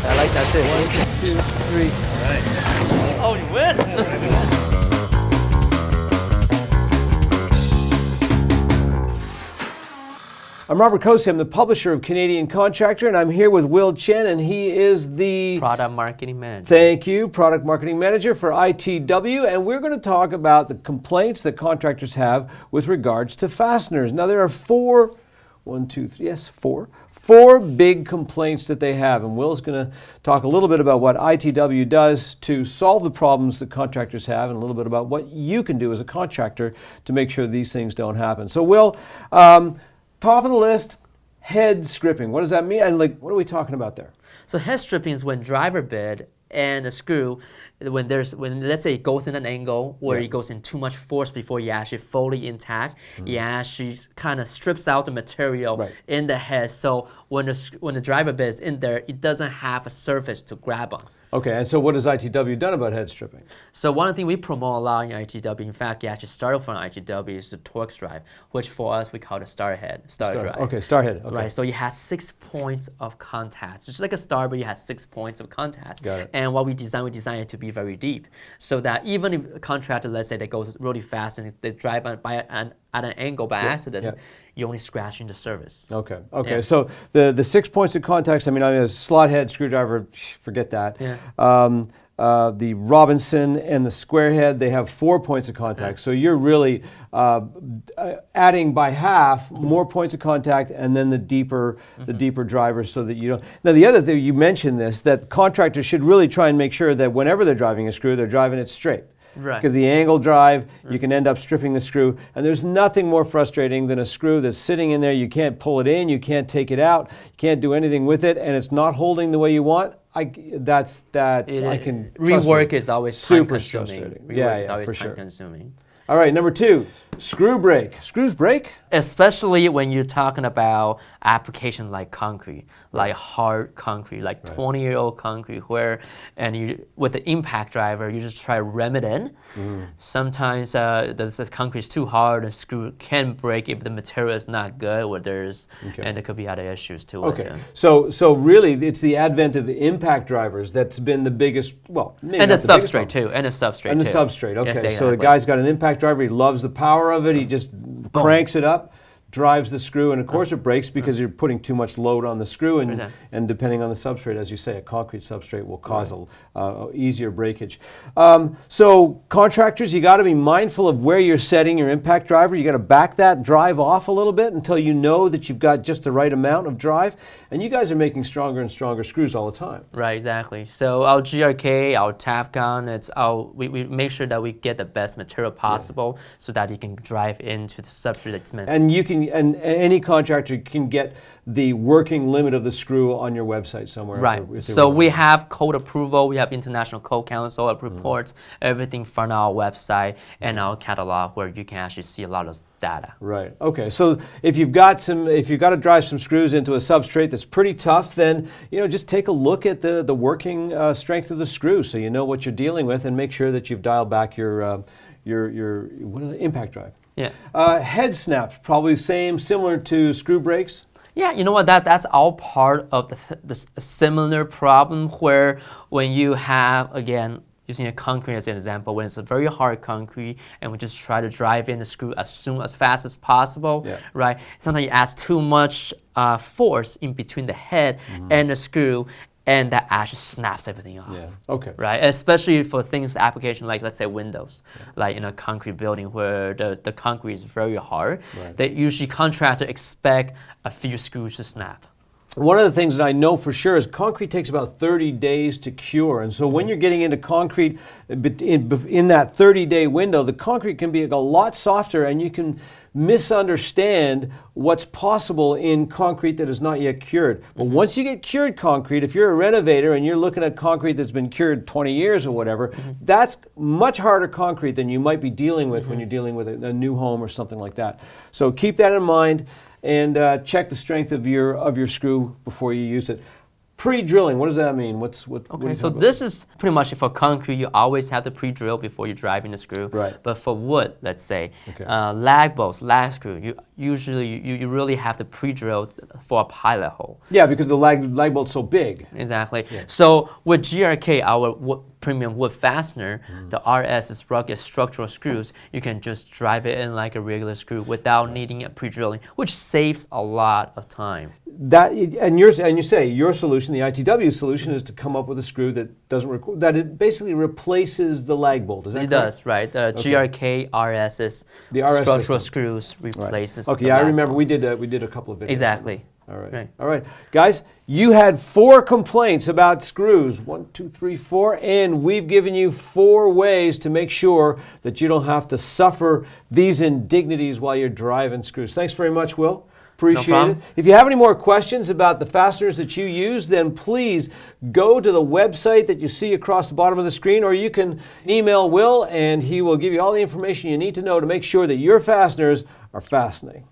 I like that too. 1, 2, 3. All right. Oh, you win. I'm Robert Cosi. I'm the publisher of Canadian Contractor, and I'm here with Will Chen, and he is the Product Marketing Manager. Thank you, Product Marketing Manager for ITW, and we're going to talk about the complaints that contractors have with regards to fasteners. Now, there are four big complaints that they have, and Will's going to talk a little bit about what ITW does to solve the problems that contractors have, and a little bit about what you can do as a contractor to make sure these things don't happen. So, Will, top of the list, head stripping. What does that mean? And what are we talking about there? So head stripping is when driver bit and the screw, when let's say it goes in an angle where it goes in too much force before you actually fully intact, it actually kind of strips out the material in the head. So when the driver bit is in there, it doesn't have a surface to grab on. Okay, and so what has ITW done about head stripping? So one of the things we promote a lot in ITW, in fact, it actually started from ITW, is the Torx drive, which for us we call the star drive. Okay, star head. Okay. Right, so it has 6 points of contact. Just like a star, but it has 6 points of contact. Got it. And what we design it to be very deep, so that even if a contractor, let's say they go really fast and they drive at an angle by accident, you're only scratching the surface. Okay. Yeah. So the 6 points of contact, I mean, a slot head screwdriver, forget that. Yeah. The Robinson and the square head, they have 4 points of contact. So you're really adding by half more points of contact, and then the deeper drivers, so that you don't. Now the other thing, you mentioned this, that contractors should really try and make sure that whenever they're driving a screw, they're driving it straight. Right. Because the angle drive, you can end up stripping the screw, and there's nothing more frustrating than a screw that's sitting in there. You can't pull it in, you can't take it out, you can't do anything with it, and it's not holding the way you want. Rework is always super time-consuming. frustrating. Rework is always time-consuming. All right, number 2, screw break. Screws break? Especially when you're talking about application like concrete, like hard concrete, like 20-year-old concrete, and you with the impact driver, you just try to ram it in. Sometimes the concrete is too hard, and screw can break if the material is not good, and there could be other issues too. Okay, so really, it's the advent of the impact drivers that's been the biggest. Well, maybe and not the the biggest substrate problem. too, and the substrate. And the too. substrate. Okay, Yes, exactly. So the guy's got an impact driver. He loves the power of it. He just cranks it up, drives the screw, and of course it breaks because you're putting too much load on the screw, and depending on the substrate, as you say, a concrete substrate will cause easier breakage. So contractors, you got to be mindful of where you're setting your impact driver. You got to back that drive off a little bit until you know that you've got just the right amount of drive, and you guys are making stronger and stronger screws all the time. Right, exactly. So our GRK, our Tafcon, we make sure that we get the best material possible so that you can drive into the substrate that's meant. And you can, and any contractor can get the working limit of the screw on your website somewhere. Right. So we have code approval, we have International Code Council reports, everything from our website and our catalog, where you can actually see a lot of data. Right. Okay. So if you've got to drive some screws into a substrate that's pretty tough, then just take a look at the working strength of the screw, so you know what you're dealing with, and make sure that you've dialed back your impact drive. Yeah. Head snaps, probably similar to screw breaks. Yeah, you know what? That's all part of the similar problem, where when you have, again, using a concrete as an example, when it's a very hard concrete and we just try to drive in the screw as fast as possible, right? Sometimes you add too much force in between the head and the screw, and that actually snaps everything off. Yeah. Okay. Right. Especially for things application like, let's say, windows, like in a concrete building where the concrete is very hard. Right. They usually contractors expect a few screws to snap. One of the things that I know for sure is concrete takes about 30 days to cure. And so when you're getting into concrete, in that 30-day window, the concrete can be a lot softer, and you can misunderstand what's possible in concrete that is not yet cured. But once you get cured concrete, if you're a renovator and you're looking at concrete that's been cured 20 years or whatever, that's much harder concrete than you might be dealing with when you're dealing with a new home or something like that. So keep that in mind, and check the strength of your screw before you use it. Pre-drilling, what does that mean? What are Okay, you so talking this is pretty much for concrete, you always have to pre-drill before you drive in the screw. Right. But for wood, let's say, Okay. lag bolts, lag screw, you really have to pre-drill for a pilot hole. Yeah, because the lag bolt's so big. Exactly. So with GRK, our premium wood fastener, the RS is rugged structural screws. You can just drive it in like a regular screw without needing a pre-drilling, which saves a lot of time. And you say your solution, the ITW solution, is to come up with a screw that doesn't that it basically replaces the lag bolt. Is that It correct? does, right? The GRK RS is The RS structural system. screws replaces. Okay, the yeah, I lag remember bolt. we did a couple of videos. Exactly. All right. Right. All right. Guys, you had 4 complaints about screws. 1, 2, 3, 4. And we've given you 4 ways to make sure that you don't have to suffer these indignities while you're driving screws. Thanks very much, Will. Appreciate it. problem. If you have any more questions about the fasteners that you use, then please go to the website that you see across the bottom of the screen, or you can email Will and he will give you all the information you need to know to make sure that your fasteners are fastening.